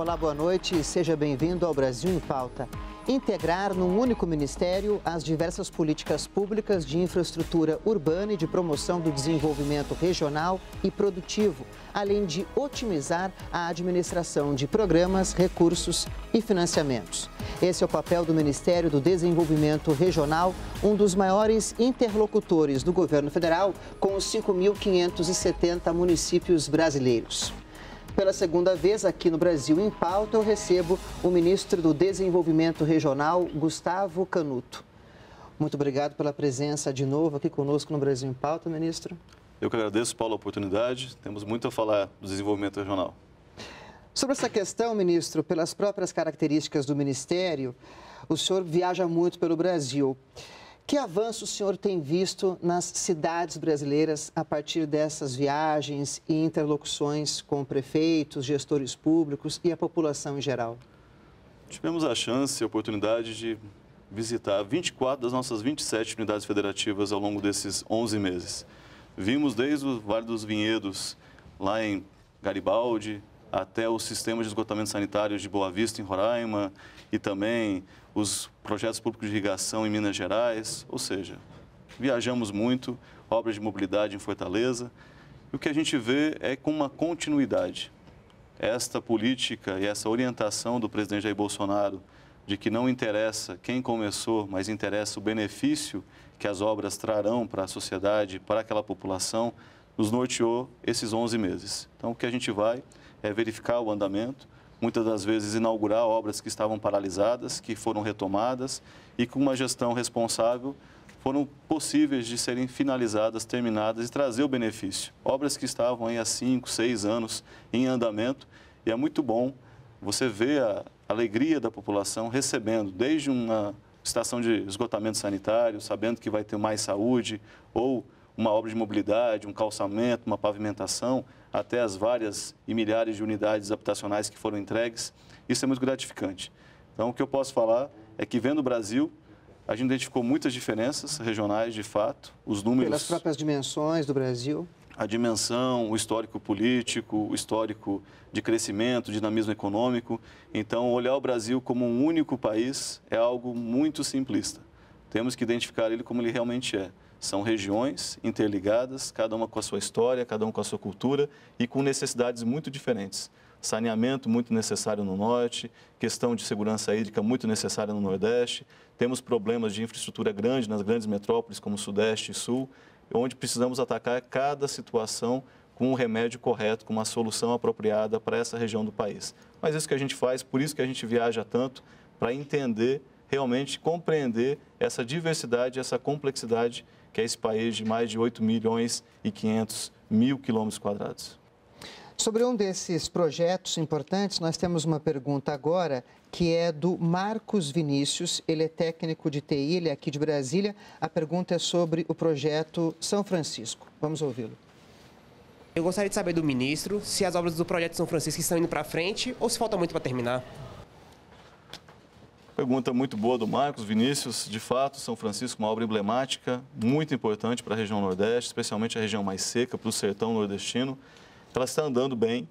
Olá, boa noite e seja bem-vindo ao Brasil em Pauta. Integrar num único ministério as diversas políticas públicas de infraestrutura urbana e de promoção do desenvolvimento regional e produtivo, além de otimizar a administração de programas, recursos e financiamentos. Esse é o papel do Ministério do Desenvolvimento Regional, um dos maiores interlocutores do governo federal com os 5.570 municípios brasileiros. Pela segunda vez aqui no Brasil em Pauta, eu recebo o ministro do Desenvolvimento Regional, Gustavo Canuto. Muito obrigado pela presença de novo aqui conosco no Brasil em Pauta, ministro. Eu que agradeço, Paulo, a oportunidade. Temos muito a falar do desenvolvimento regional. Sobre essa questão, ministro, pelas próprias características do ministério, o senhor viaja muito pelo Brasil. Que avanço o senhor tem visto nas cidades brasileiras a partir dessas viagens e interlocuções com prefeitos, gestores públicos e a população em geral? Tivemos a chance e a oportunidade de visitar 24 das nossas 27 unidades federativas ao longo desses 11 meses. Vimos desde o Vale dos Vinhedos, lá em Garibaldi, até o sistema de esgotamento sanitário de Boa Vista, em Roraima, e também os projetos públicos de irrigação em Minas Gerais, ou seja, viajamos muito, obras de mobilidade em Fortaleza, e o que a gente vê é com uma continuidade. Esta política e essa orientação do presidente Jair Bolsonaro de que não interessa quem começou, mas interessa o benefício que as obras trarão para a sociedade, para aquela população, nos norteou esses 11 meses. Então, o que a gente vai é verificar o andamento, muitas das vezes inaugurar obras que estavam paralisadas, que foram retomadas e com uma gestão responsável foram possíveis de serem finalizadas, terminadas e trazer o benefício. Obras que estavam aí há 5, 6 anos em andamento e é muito bom você ver a alegria da população recebendo desde uma estação de esgotamento sanitário, sabendo que vai ter mais saúde ou uma obra de mobilidade, um calçamento, uma pavimentação, até as várias e milhares de unidades habitacionais que foram entregues. Isso é muito gratificante. Então, o que eu posso falar é que, vendo o Brasil, a gente identificou muitas diferenças regionais, de fato, os números... Pelas próprias dimensões do Brasil? A dimensão, o histórico político, o histórico de crescimento, dinamismo econômico. Então, olhar o Brasil como um único país é algo muito simplista. Temos que identificar ele como ele realmente é. São regiões interligadas, cada uma com a sua história, cada uma com a sua cultura e com necessidades muito diferentes. Saneamento muito necessário no norte, questão de segurança hídrica muito necessária no nordeste. Temos problemas de infraestrutura grande nas grandes metrópoles como sudeste e sul, onde precisamos atacar cada situação com o remédio correto, com uma solução apropriada para essa região do país. Mas isso que a gente faz, por isso que a gente viaja tanto, para entender, realmente compreender essa diversidade, essa complexidade que é esse país de mais de 8.500.000 quilômetros quadrados. Sobre um desses projetos importantes, nós temos uma pergunta agora, que é do Marcos Vinícius. Ele é técnico de TI, ele é aqui de Brasília. A pergunta é sobre o projeto São Francisco. Vamos ouvi-lo. Eu gostaria de saber do ministro se as obras do projeto São Francisco estão indo para frente ou se falta muito para terminar. Pergunta muito boa do Marcos Vinícius. De fato, São Francisco é uma obra emblemática, muito importante para a região Nordeste, especialmente a região mais seca, para o sertão nordestino. Ela está andando bem.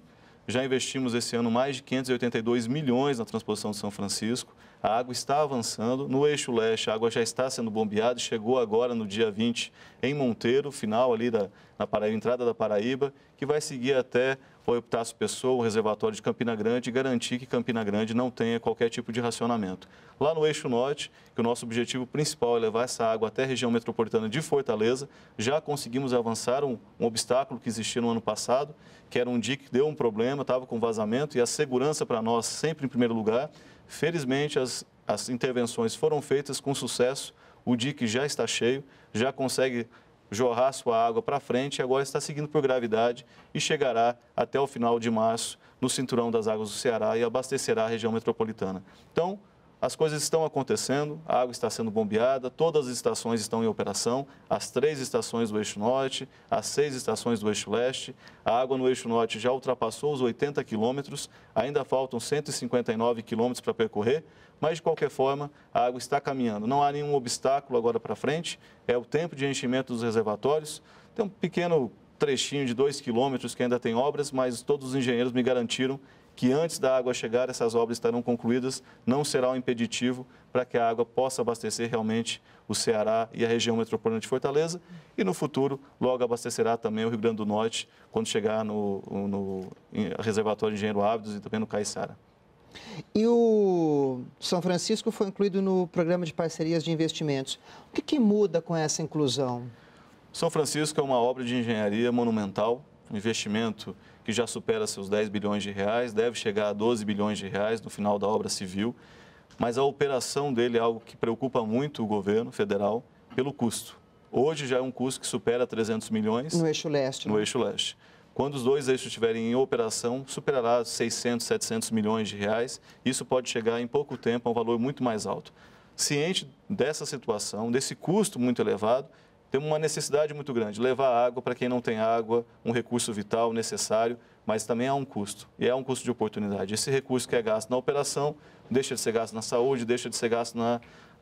Já investimos esse ano mais de 582 milhões na transposição de São Francisco. A água está avançando. No eixo leste, a água já está sendo bombeada. Chegou agora no dia 20 em Monteiro, final ali na Paraíba, entrada da Paraíba, que vai seguir até o Epitácio Pessoa, o reservatório de Campina Grande, e garantir que Campina Grande não tenha qualquer tipo de racionamento. Lá no eixo norte, que o nosso objetivo principal é levar essa água até a região metropolitana de Fortaleza, já conseguimos avançar um obstáculo que existia no ano passado, que era um dique que deu um problema, estava com vazamento, e a segurança para nós sempre em primeiro lugar. Felizmente, as intervenções foram feitas com sucesso, o dique já está cheio, já consegue jorrar sua água para frente e agora está seguindo por gravidade e chegará até o final de março no cinturão das águas do Ceará e abastecerá a região metropolitana. Então, as coisas estão acontecendo, a água está sendo bombeada, todas as estações estão em operação, as 3 estações do eixo norte, as 6 estações do eixo leste. A água no eixo norte já ultrapassou os 80 quilômetros, ainda faltam 159 quilômetros para percorrer, mas de qualquer forma a água está caminhando. Não há nenhum obstáculo agora para frente, é o tempo de enchimento dos reservatórios. Tem um pequeno trechinho de 2 quilômetros que ainda tem obras, mas todos os engenheiros me garantiram que antes da água chegar, essas obras estarão concluídas, não será um impeditivo para que a água possa abastecer realmente o Ceará e a região metropolitana de Fortaleza, e no futuro logo abastecerá também o Rio Grande do Norte, quando chegar no reservatório de Engenheiro Ábidos e também no Caiçara. E o São Francisco foi incluído no programa de parcerias de investimentos. O que muda com essa inclusão? São Francisco é uma obra de engenharia monumental, um investimento que já supera seus 10 bilhões de reais, deve chegar a 12 bilhões de reais no final da obra civil, mas a operação dele é algo que preocupa muito o governo federal pelo custo. Hoje já é um custo que supera 300 milhões. No eixo leste. No eixo leste. Quando os dois eixos estiverem em operação, superará 600, 700 milhões de reais. Isso pode chegar em pouco tempo a um valor muito mais alto. Ciente dessa situação, desse custo muito elevado, temos uma necessidade muito grande, levar água para quem não tem água, um recurso vital necessário, mas também há um custo, e é um custo de oportunidade. Esse recurso que é gasto na operação, deixa de ser gasto na saúde, deixa de ser gasto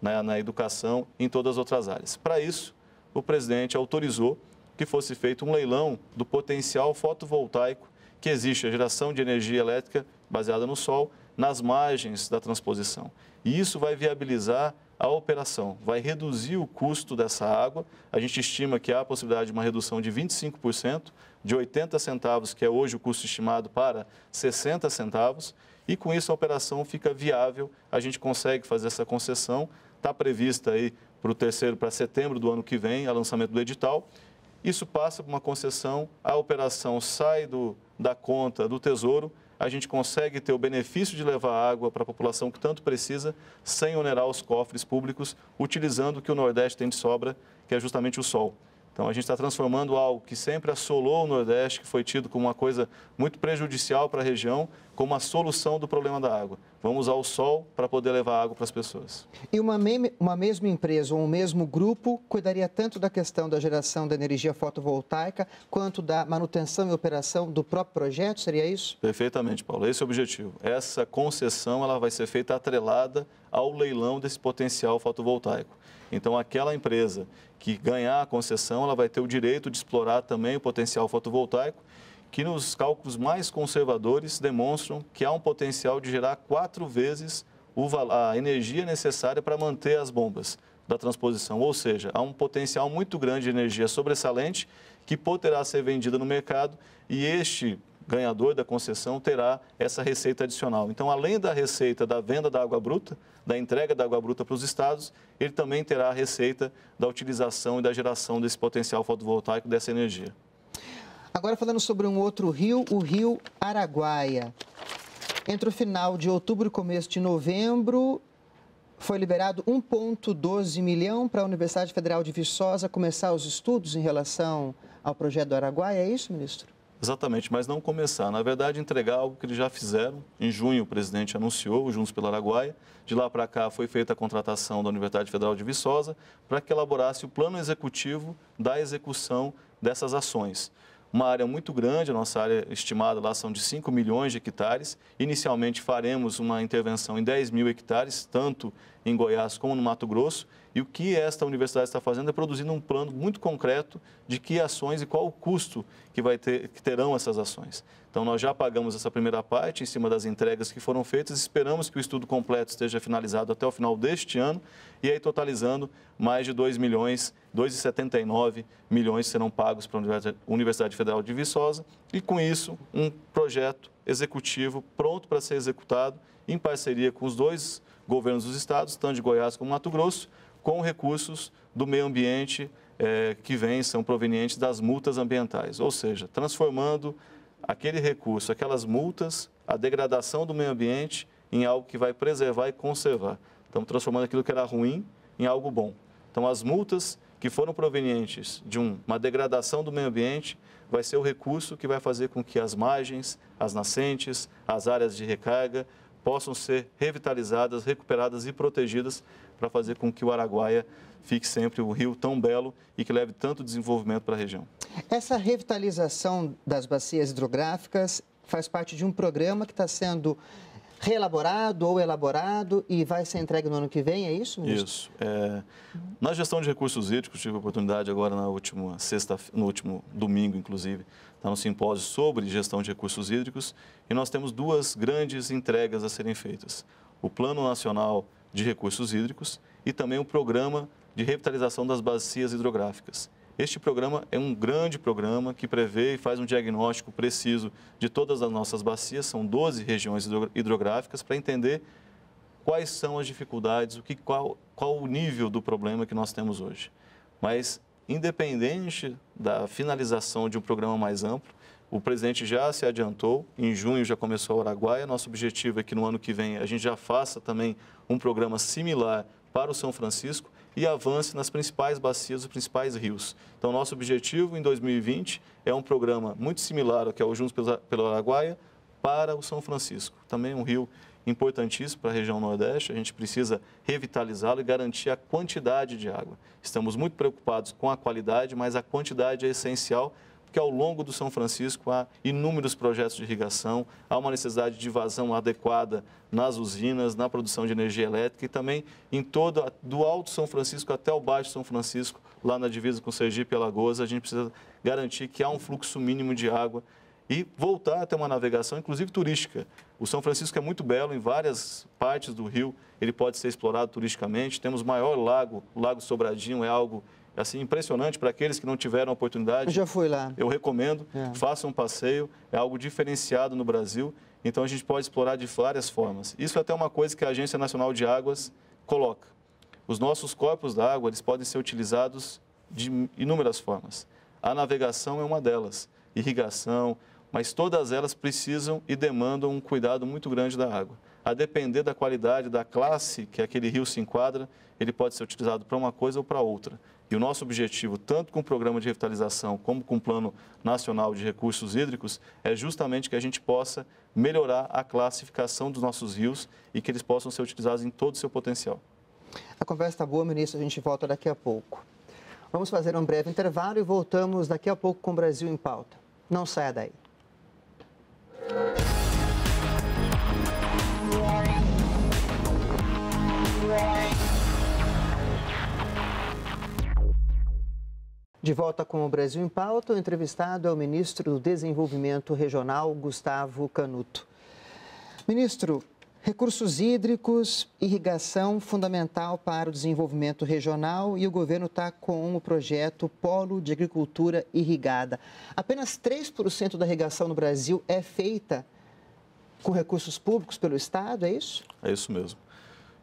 na educação, em todas as outras áreas. Para isso, o presidente autorizou que fosse feito um leilão do potencial fotovoltaico que existe, a geração de energia elétrica baseada no sol, nas margens da transposição. E isso vai viabilizar a operação, vai reduzir o custo dessa água. A gente estima que há a possibilidade de uma redução de 25%, de 80 centavos, que é hoje o custo estimado, para 60 centavos. E com isso a operação fica viável, a gente consegue fazer essa concessão. Está prevista aí para setembro do ano que vem, o lançamento do edital. Isso passa por uma concessão, a operação sai da conta do Tesouro, a gente consegue ter o benefício de levar água para a população que tanto precisa, sem onerar os cofres públicos, utilizando o que o Nordeste tem de sobra, que é justamente o sol. Então, a gente está transformando algo que sempre assolou o Nordeste, que foi tido como uma coisa muito prejudicial para a região, como a solução do problema da água. Vamos usar o sol para poder levar água para as pessoas. E uma mesma empresa ou um mesmo grupo cuidaria tanto da questão da geração da energia fotovoltaica, quanto da manutenção e operação do próprio projeto, seria isso? Perfeitamente, Paulo. Esse é o objetivo. Essa concessão ela vai ser feita atrelada ao leilão desse potencial fotovoltaico. Então, aquela empresa que ganhar a concessão, ela vai ter o direito de explorar também o potencial fotovoltaico, que nos cálculos mais conservadores demonstram que há um potencial de gerar 4 vezes a energia necessária para manter as bombas da transposição. Ou seja, há um potencial muito grande de energia sobressalente que poderá ser vendida no mercado e este ganhador da concessão terá essa receita adicional. Então, além da receita da venda da água bruta, da entrega da água bruta para os estados, ele também terá a receita da utilização e da geração desse potencial fotovoltaico, dessa energia. Agora, falando sobre um outro rio, o rio Araguaia. Entre o final de outubro e começo de novembro, foi liberado 1,12 milhão para a Universidade Federal de Viçosa começar os estudos em relação ao projeto do Araguaia, é isso, ministro? Exatamente, mas não começar. Na verdade, entregar algo que eles já fizeram. Em junho, o presidente anunciou o Juntos pelo Araguaia. De lá para cá, foi feita a contratação da Universidade Federal de Viçosa para que elaborasse o plano executivo da execução dessas ações. Uma área muito grande, a nossa área estimada lá são de 5 milhões de hectares. Inicialmente, faremos uma intervenção em 10 mil hectares, tanto em Goiás como no Mato Grosso. E o que esta universidade está fazendo é produzindo um plano muito concreto de que ações e qual o custo que terão essas ações. Então, nós já pagamos essa primeira parte em cima das entregas que foram feitas, esperamos que o estudo completo esteja finalizado até o final deste ano, e aí totalizando mais de 2,79 milhões serão pagos para a Universidade Federal de Viçosa, e com isso, um projeto executivo pronto para ser executado em parceria com os dois governos dos estados, tanto de Goiás como Mato Grosso, com recursos do meio ambiente que são provenientes das multas ambientais, ou seja, transformando aquele recurso, aquelas multas, a degradação do meio ambiente em algo que vai preservar e conservar. Estamos transformando aquilo que era ruim em algo bom. Então, as multas que foram provenientes de uma degradação do meio ambiente vai ser o recurso que vai fazer com que as margens, as nascentes, as áreas de recarga possam ser revitalizadas, recuperadas e protegidas para fazer com que o Araguaia fique sempre um rio tão belo e que leve tanto desenvolvimento para a região. Essa revitalização das bacias hidrográficas faz parte de um programa que está sendo reelaborado ou elaborado e vai ser entregue no ano que vem, é isso, ministro? Isso. Na gestão de recursos hídricos, tive a oportunidade agora no último domingo, inclusive, estar no simpósio sobre gestão de recursos hídricos, e nós temos duas grandes entregas a serem feitas. O Plano Nacional de Recursos Hídricos e também o Programa de Revitalização das Bacias Hidrográficas. Este programa é um grande programa que prevê e faz um diagnóstico preciso de todas as nossas bacias, são 12 regiões hidrográficas, para entender quais são as dificuldades, qual o nível do problema que nós temos hoje. Mas, independente da finalização de um programa mais amplo, o presidente já se adiantou, em junho já começou a Araguaia, nosso objetivo é que no ano que vem a gente já faça também um programa similar para o São Francisco, e avance nas principais bacias, os principais rios. Então, nosso objetivo em 2020 é um programa muito similar ao que é o Juntos pelo Araguaia para o São Francisco. Também um rio importantíssimo para a região Nordeste, a gente precisa revitalizá-lo e garantir a quantidade de água. Estamos muito preocupados com a qualidade, mas a quantidade é essencial, porque ao longo do São Francisco há inúmeros projetos de irrigação, há uma necessidade de vazão adequada nas usinas, na produção de energia elétrica e também em toda, do Alto São Francisco até o Baixo São Francisco, lá na divisa com Sergipe e Alagoas, a gente precisa garantir que há um fluxo mínimo de água e voltar a ter uma navegação, inclusive turística. O São Francisco é muito belo, em várias partes do rio ele pode ser explorado turisticamente. Temos o maior lago, o Lago Sobradinho, é algo assim impressionante para aqueles que não tiveram a oportunidade. Eu já fui lá. Eu recomendo, façam um passeio, é algo diferenciado no Brasil, então a gente pode explorar de várias formas. Isso é até uma coisa que a Agência Nacional de Águas coloca. Os nossos corpos d'água, eles podem ser utilizados de inúmeras formas. A navegação é uma delas, irrigação, mas todas elas precisam e demandam um cuidado muito grande da água. A depender da qualidade, da classe que aquele rio se enquadra, ele pode ser utilizado para uma coisa ou para outra. E o nosso objetivo, tanto com o Programa de Revitalização como com o Plano Nacional de Recursos Hídricos, é justamente que a gente possa melhorar a classificação dos nossos rios e que eles possam ser utilizados em todo o seu potencial. A conversa está boa, ministro, a gente volta daqui a pouco. Vamos fazer um breve intervalo e voltamos daqui a pouco com o Brasil em Pauta. Não saia daí. De volta com o Brasil em Pauta, o entrevistado é o ministro do Desenvolvimento Regional, Gustavo Canuto. Ministro, recursos hídricos, irrigação fundamental para o desenvolvimento regional e o governo está com o projeto Polo de Agricultura Irrigada. Apenas 3% da irrigação no Brasil é feita com recursos públicos pelo Estado, é isso? É isso mesmo.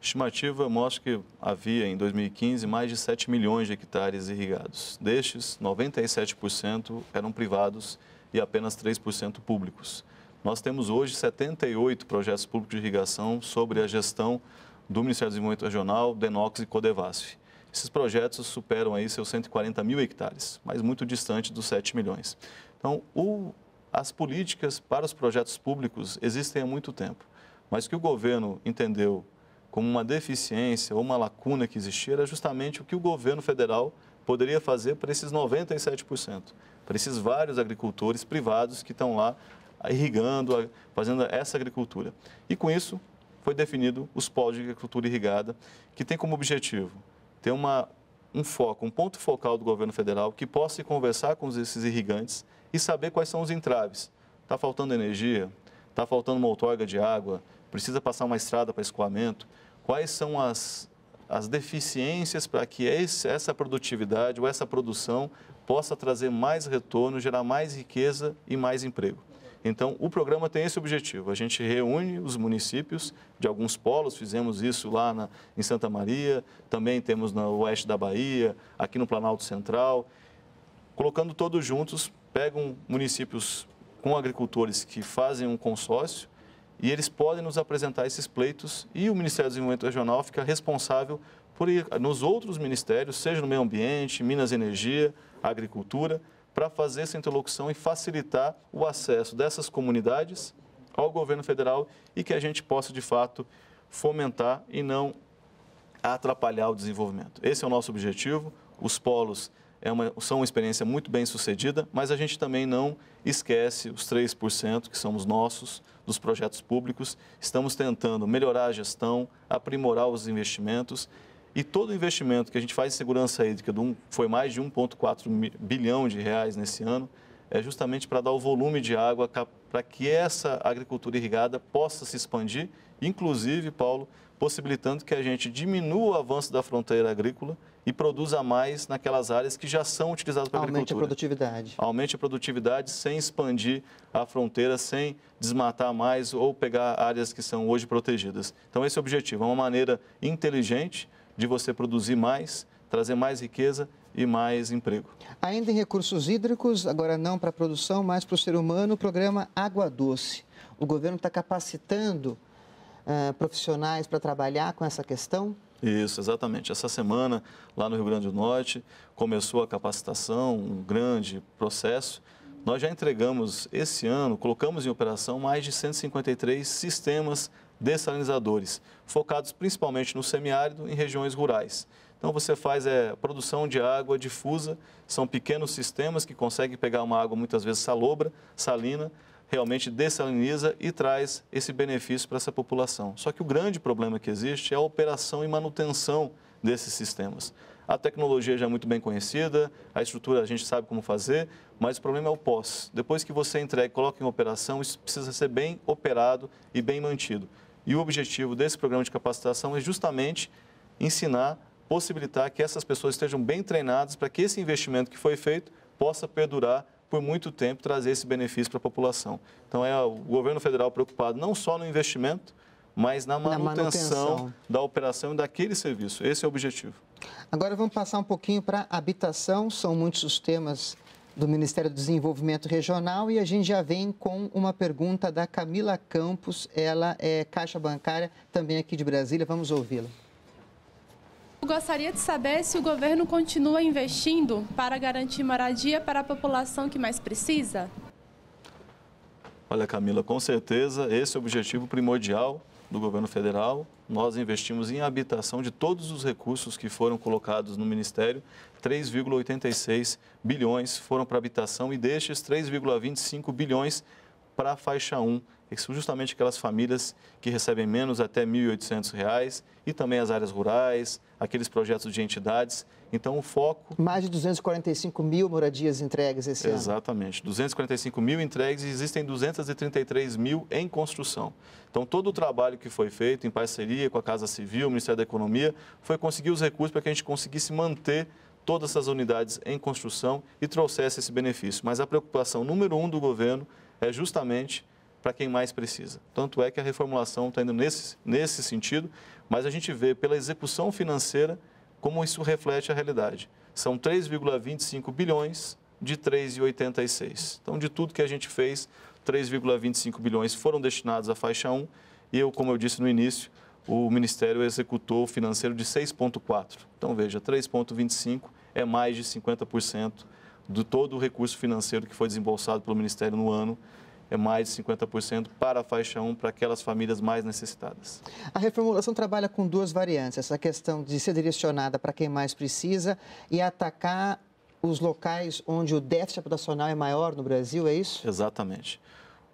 A estimativa mostra que havia, em 2015, mais de 7 milhões de hectares irrigados. Destes, 97% eram privados e apenas 3% públicos. Nós temos hoje 78 projetos públicos de irrigação sobre a gestão do Ministério do Desenvolvimento Regional, DENOX e Codevasf. Esses projetos superam aí seus 140 mil hectares, mas muito distante dos 7 milhões. Então, as políticas para os projetos públicos existem há muito tempo, mas o que o governo entendeu como uma deficiência ou uma lacuna que existia era justamente o que o governo federal poderia fazer para esses 97%, para esses vários agricultores privados que estão lá irrigando, fazendo essa agricultura. E com isso foi definido os polos de agricultura irrigada, que tem como objetivo ter um foco, um ponto focal do governo federal que possa conversar com esses irrigantes e saber quais são os entraves. Está faltando energia, está faltando uma outorga de água, precisa passar uma estrada para escoamento. Quais são as deficiências para que essa produtividade ou essa produção possa trazer mais retorno, gerar mais riqueza e mais emprego. Então, o programa tem esse objetivo. A gente reúne os municípios de alguns polos, fizemos isso lá em Santa Maria, também temos no oeste da Bahia, aqui no Planalto Central. Colocando todos juntos, pegam municípios com agricultores que fazem um consórcio e eles podem nos apresentar esses pleitos e o Ministério do Desenvolvimento Regional fica responsável por ir nos outros ministérios, seja no meio ambiente, Minas e Energia, Agricultura, para fazer essa interlocução e facilitar o acesso dessas comunidades ao governo federal e que a gente possa, de fato, fomentar e não atrapalhar o desenvolvimento. Esse é o nosso objetivo. Os polos são uma experiência muito bem sucedida, mas a gente também não esquece os 3% que são os nossos, dos projetos públicos. Estamos tentando melhorar a gestão, aprimorar os investimentos e todo o investimento que a gente faz em segurança hídrica, foi mais de 1,4 bilhão de reais nesse ano, é justamente para dar o volume de água para que essa agricultura irrigada possa se expandir, inclusive, Paulo, possibilitando que a gente diminua o avanço da fronteira agrícola e produza mais naquelas áreas que já são utilizadas para a agricultura. Aumente a produtividade. Aumente a produtividade sem expandir a fronteira, sem desmatar mais ou pegar áreas que são hoje protegidas. Então, esse é o objetivo. É uma maneira inteligente de você produzir mais, trazer mais riqueza e mais emprego. Ainda em recursos hídricos, agora não para a produção, mas para o ser humano, o programa Água Doce. O governo está capacitando profissionais para trabalhar com essa questão? Isso, exatamente. Essa semana, lá no Rio Grande do Norte, começou a capacitação, um grande processo. Nós já entregamos esse ano, colocamos em operação mais de 153 sistemas dessalinizadores, focados principalmente no semiárido em regiões rurais. Então, você faz produção de água difusa, são pequenos sistemas que conseguem pegar uma água muitas vezes salobra, salina, realmente dessaliniza e traz esse benefício para essa população. Só que o grande problema que existe é a operação e manutenção desses sistemas. A tecnologia já é muito bem conhecida, a estrutura a gente sabe como fazer, mas o problema é o pós. Depois que você entrega e coloca em operação, isso precisa ser bem operado e bem mantido. E o objetivo desse programa de capacitação é justamente ensinar, possibilitar que essas pessoas estejam bem treinadas para que esse investimento que foi feito possa perdurar por muito tempo, trazer esse benefício para a população. Então, é o governo federal preocupado não só no investimento, mas na manutenção da operação e daquele serviço. Esse é o objetivo. Agora vamos passar um pouquinho para habitação. São muitos os temas do Ministério do Desenvolvimento Regional e a gente já vem com uma pergunta da Camila Campos. Ela é caixa bancária, também aqui de Brasília. Vamos ouvi-la. Eu gostaria de saber se o governo continua investindo para garantir moradia para a população que mais precisa. Olha, Camila, com certeza esse é o objetivo primordial do governo federal. Nós investimos em habitação de todos os recursos que foram colocados no Ministério. 3,86 bilhões foram para habitação e destes 3,25 bilhões para a faixa 1, que são justamente aquelas famílias que recebem menos até R$ 1.800 e também as áreas rurais, aqueles projetos de entidades. Então, o foco... Mais de 245 mil moradias entregues esse ano. Exatamente. 245 mil entregues e existem 233 mil em construção. Então, todo o trabalho que foi feito em parceria com a Casa Civil, o Ministério da Economia, foi conseguir os recursos para que a gente conseguisse manter todas essas unidades em construção e trouxesse esse benefício. Mas a preocupação número 1 do governo é justamente para quem mais precisa. Tanto é que a reformulação está indo nesse sentido, mas a gente vê pela execução financeira como isso reflete a realidade. São 3,25 bilhões de 3,86. Então, de tudo que a gente fez, 3,25 bilhões foram destinados à faixa 1 e, como eu disse no início, o Ministério executou o financeiro de 6,4. Então, veja, 3,25 é mais de 50% de todo o recurso financeiro que foi desembolsado pelo Ministério no ano. É mais de 50% para a faixa 1, para aquelas famílias mais necessitadas. A reformulação trabalha com duas variantes, essa questão de ser direcionada para quem mais precisa e atacar os locais onde o déficit habitacional é maior no Brasil, é isso? Exatamente.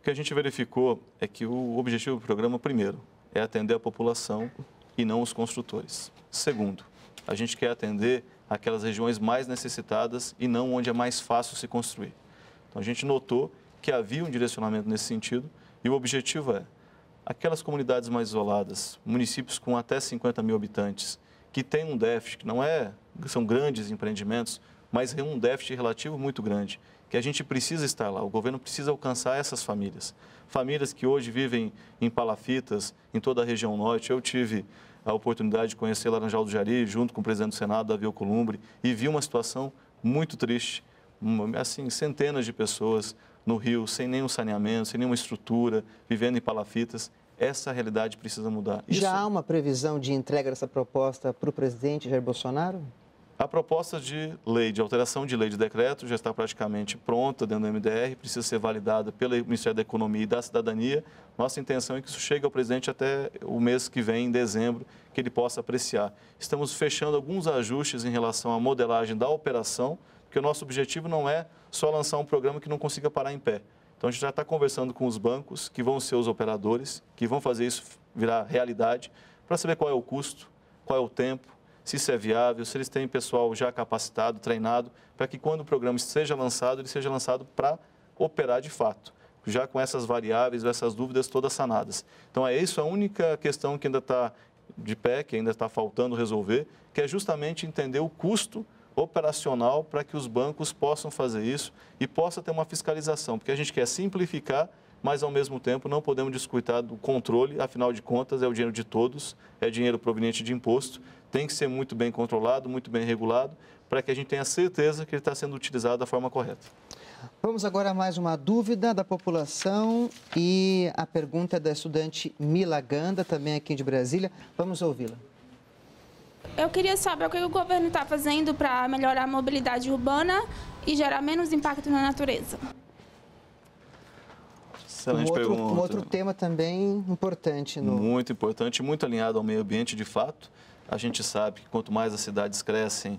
O que a gente verificou é que o objetivo do programa, primeiro, é atender a população e não os construtores. Segundo, a gente quer atender aquelas regiões mais necessitadas e não onde é mais fácil se construir. Então, a gente notou que havia um direcionamento nesse sentido e o objetivo é aquelas comunidades mais isoladas, municípios com até 50 mil habitantes, que têm um déficit, que não são grandes empreendimentos, mas é um déficit relativo muito grande, que a gente precisa estar lá, o governo precisa alcançar essas famílias. Famílias que hoje vivem em palafitas, em toda a região norte. Eu tive a oportunidade de conhecer Laranjal do Jari, junto com o presidente do Senado, Davi Alcolumbre, e vi uma situação muito triste, assim, centenas de pessoas no Rio, sem nenhum saneamento, sem nenhuma estrutura, vivendo em palafitas. Essa realidade precisa mudar. Já há uma previsão de entrega dessa proposta para o presidente Jair Bolsonaro? A proposta de lei, de alteração de lei de decreto, já está praticamente pronta dentro do MDR, precisa ser validada pelo Ministério da Economia e da Cidadania. Nossa intenção é que isso chegue ao presidente até o mês que vem, em dezembro, que ele possa apreciar. Estamos fechando alguns ajustes em relação à modelagem da operação porque o nosso objetivo não é só lançar um programa que não consiga parar em pé. Então, a gente já está conversando com os bancos, que vão ser os operadores, que vão fazer isso virar realidade, para saber qual é o custo, qual é o tempo, se isso é viável, se eles têm pessoal já capacitado, treinado, para que quando o programa seja lançado, ele seja lançado para operar de fato, já com essas variáveis, essas dúvidas todas sanadas. Então, é isso a única questão que ainda está de pé, que ainda está faltando resolver, que é justamente entender o custo operacional para que os bancos possam fazer isso e possa ter uma fiscalização, porque a gente quer simplificar, mas ao mesmo tempo não podemos descuidar do controle, afinal de contas é o dinheiro de todos, é dinheiro proveniente de imposto, tem que ser muito bem controlado, muito bem regulado, para que a gente tenha certeza que ele está sendo utilizado da forma correta. Vamos agora a mais uma dúvida da população e a pergunta é da estudante Mila Ganda, também aqui de Brasília. Vamos ouvi-la. Eu queria saber o que o governo está fazendo para melhorar a mobilidade urbana e gerar menos impacto na natureza. Excelente pergunta. Um outro tema também importante. Muito importante, muito alinhado ao meio ambiente de fato. A gente sabe que quanto mais as cidades crescem,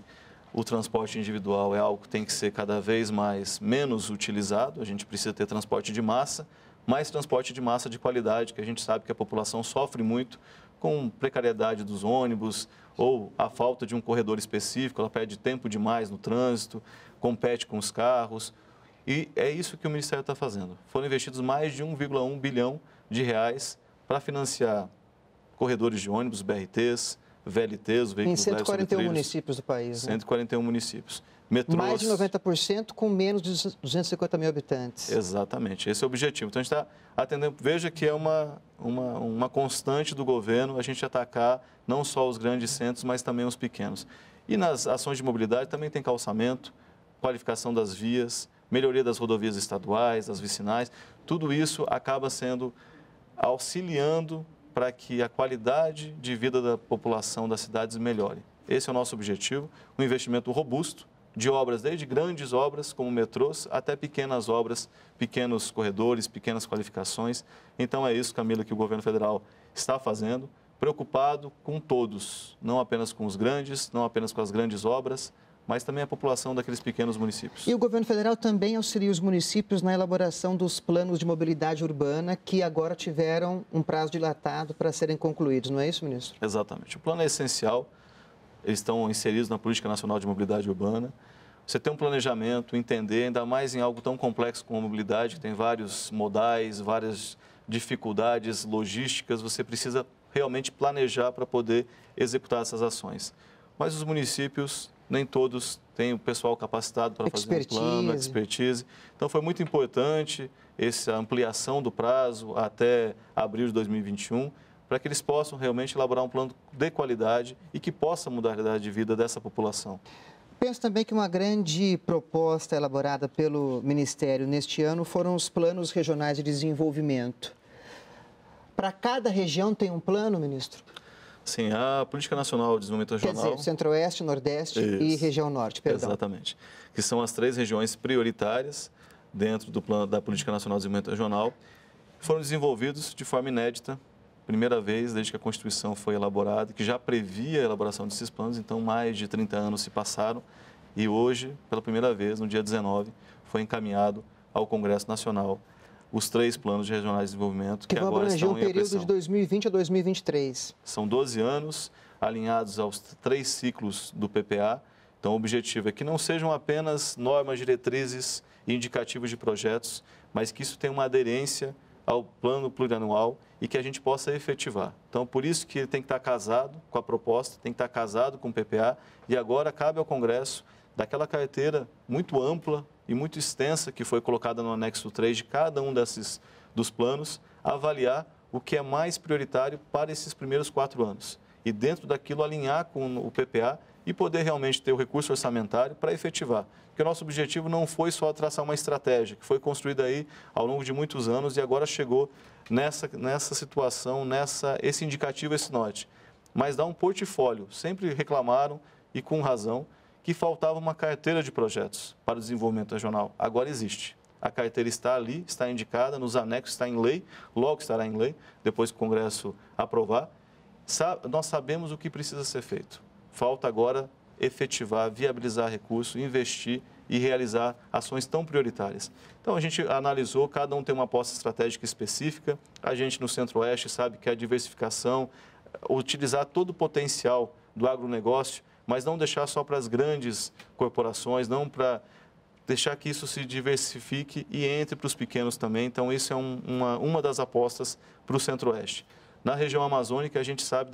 o transporte individual é algo que tem que ser cada vez menos utilizado. A gente precisa ter transporte de massa, mais transporte de massa de qualidade, que a gente sabe que a população sofre muito com precariedade dos ônibus ou a falta de um corredor específico, ela perde tempo demais no trânsito, compete com os carros. E é isso que o Ministério está fazendo. Foram investidos mais de 1,1 bilhão de reais para financiar corredores de ônibus, BRTs, VLTs, veículos em 141 municípios do país. 141 municípios. Metrôs, mais de 90% com menos de 250 mil habitantes. Exatamente, esse é o objetivo. Então, a gente está atendendo, veja que é uma constante do governo a gente atacar não só os grandes centros, mas também os pequenos. E nas ações de mobilidade também tem calçamento, qualificação das vias, melhoria das rodovias estaduais, das vicinais, tudo isso acaba sendo auxiliando para que a qualidade de vida da população das cidades melhore. Esse é o nosso objetivo, um investimento robusto de obras, desde grandes obras como metrôs até pequenas obras, pequenos corredores, pequenas qualificações. Então é isso, Camila, que o governo federal está fazendo, preocupado com todos, não apenas com os grandes, não apenas com as grandes obras, mas também a população daqueles pequenos municípios. E o governo federal também auxilia os municípios na elaboração dos planos de mobilidade urbana, que agora tiveram um prazo dilatado para serem concluídos, não é isso, ministro? Exatamente. O plano é essencial, eles estão inseridos na Política Nacional de Mobilidade Urbana. Você tem um planejamento, entender, ainda mais em algo tão complexo como a mobilidade, que tem vários modais, várias dificuldades logísticas, você precisa realmente planejar para poder executar essas ações. Mas os municípios, nem todos têm o pessoal capacitado para fazer um plano, expertise. Então, foi muito importante essa ampliação do prazo até abril de 2021, para que eles possam realmente elaborar um plano de qualidade e que possa mudar a realidade de vida dessa população. Penso também que uma grande proposta elaborada pelo Ministério neste ano foram os planos regionais de desenvolvimento. Para cada região tem um plano, ministro? Sim, a Política Nacional de Desenvolvimento Regional... Quer dizer, Centro-Oeste, Nordeste e Região Norte, perdão. Exatamente. Que são as 3 regiões prioritárias dentro do plano da Política Nacional de Desenvolvimento Regional. Foram desenvolvidos de forma inédita, primeira vez desde que a Constituição foi elaborada, que já previa a elaboração desses planos, então mais de 30 anos se passaram e hoje, pela primeira vez, no dia 19, foi encaminhado ao Congresso Nacional os 3 planos de regionais de desenvolvimento que agora estão em aplicação. Que vão abranger um período de 2020 a 2023. São 12 anos alinhados aos 3 ciclos do PPA. Então, o objetivo é que não sejam apenas normas, diretrizes e indicativos de projetos, mas que isso tenha uma aderência ao plano plurianual e que a gente possa efetivar. Então, por isso que ele tem que estar casado com a proposta, tem que estar casado com o PPA e agora cabe ao Congresso, daquela carteira muito ampla e muito extensa que foi colocada no anexo 3 de cada um dos planos, avaliar o que é mais prioritário para esses primeiros 4 anos. E dentro daquilo alinhar com o PPA e poder realmente ter o recurso orçamentário para efetivar. Porque o nosso objetivo não foi só traçar uma estratégia, que foi construída aí ao longo de muitos anos e agora chegou nessa situação, esse indicativo, esse norte. Mas dar um portfólio. Sempre reclamaram, e com razão, que faltava uma carteira de projetos para o desenvolvimento regional. Agora existe. A carteira está ali, está indicada, nos anexos está em lei, logo estará em lei, depois que o Congresso aprovar. Nós sabemos o que precisa ser feito. Falta agora efetivar, viabilizar recursos, investir e realizar ações tão prioritárias. Então, a gente analisou, cada um tem uma aposta estratégica específica. A gente, no Centro-Oeste, sabe que a diversificação, utilizar todo o potencial do agronegócio, mas não deixar só para as grandes corporações, não para deixar que isso se diversifique e entre para os pequenos também. Então, isso é uma das apostas para o Centro-Oeste. Na região amazônica, a gente sabe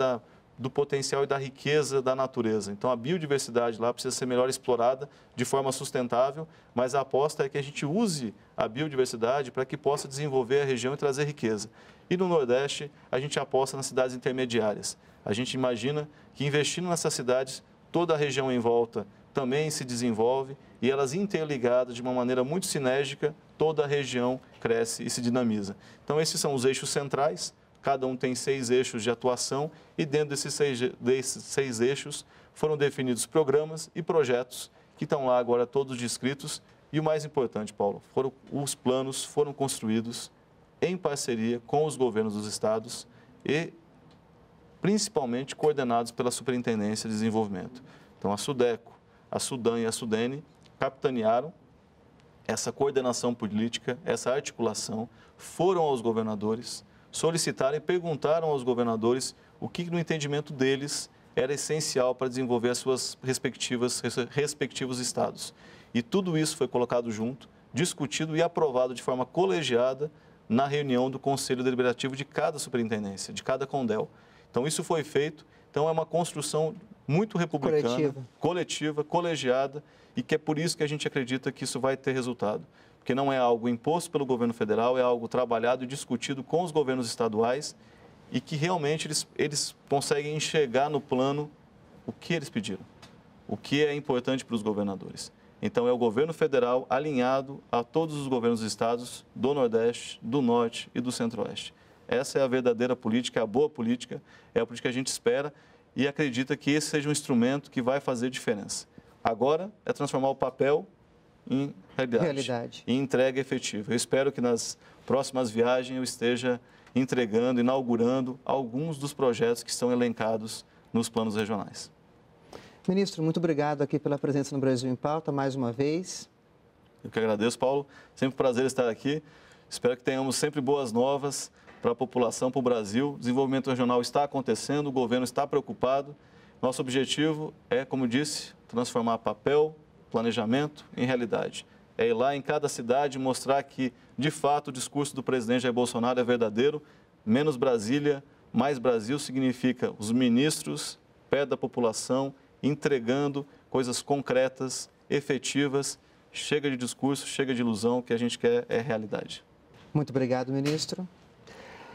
do potencial e da riqueza da natureza. Então, a biodiversidade lá precisa ser melhor explorada de forma sustentável, mas a aposta é que a gente use a biodiversidade para que possa desenvolver a região e trazer riqueza. E no Nordeste, a gente aposta nas cidades intermediárias. A gente imagina que investindo nessas cidades, toda a região em volta também se desenvolve e elas interligadas de uma maneira muito sinérgica, toda a região cresce e se dinamiza. Então, esses são os eixos centrais. Cada um tem 6 eixos de atuação e dentro desses 6 eixos foram definidos programas e projetos que estão lá agora todos descritos. E o mais importante, Paulo, os planos foram construídos em parceria com os governos dos estados e principalmente coordenados pela Superintendência de Desenvolvimento. Então, a SUDECO, a SUDAM e a SUDENE capitanearam essa coordenação política, essa articulação, foram aos governadores, solicitaram e perguntaram aos governadores o que, no entendimento deles, era essencial para desenvolver as suas respectivos estados. E tudo isso foi colocado junto, discutido e aprovado de forma colegiada na reunião do Conselho Deliberativo de cada superintendência, de cada CONDEL. Então, isso foi feito. Então, é uma construção muito republicana, coletiva, colegiada, e que é por isso que a gente acredita que isso vai ter resultado. Porque não é algo imposto pelo governo federal, é algo trabalhado e discutido com os governos estaduais e que realmente eles conseguem enxergar no plano o que eles pediram, o que é importante para os governadores. Então, é o governo federal alinhado a todos os governos dos estados do Nordeste, do Norte e do Centro-Oeste. Essa é a verdadeira política, é a boa política, é a política que a gente espera e acredita que esse seja um instrumento que vai fazer diferença. Agora é transformar o papel em realidade. E entrega efetiva. Eu espero que nas próximas viagens eu esteja entregando, inaugurando alguns dos projetos que estão elencados nos planos regionais. Ministro, muito obrigado aqui pela presença no Brasil em Pauta, mais uma vez. Eu que agradeço, Paulo. Sempre um prazer estar aqui. Espero que tenhamos sempre boas novas para a população, para o Brasil. O desenvolvimento regional está acontecendo, o governo está preocupado. Nosso objetivo é, como disse, transformar papel, planejamento em realidade. É ir lá em cada cidade e mostrar que, de fato, o discurso do presidente Jair Bolsonaro é verdadeiro. Menos Brasília, mais Brasil significa os ministros, perto da população, entregando coisas concretas, efetivas. Chega de discurso, chega de ilusão, o que a gente quer é realidade. Muito obrigado, ministro.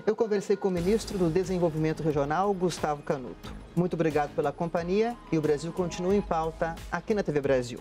Eu conversei com o ministro do Desenvolvimento Regional, Gustavo Canuto. Muito obrigado pela companhia e o Brasil continua em pauta aqui na TV Brasil.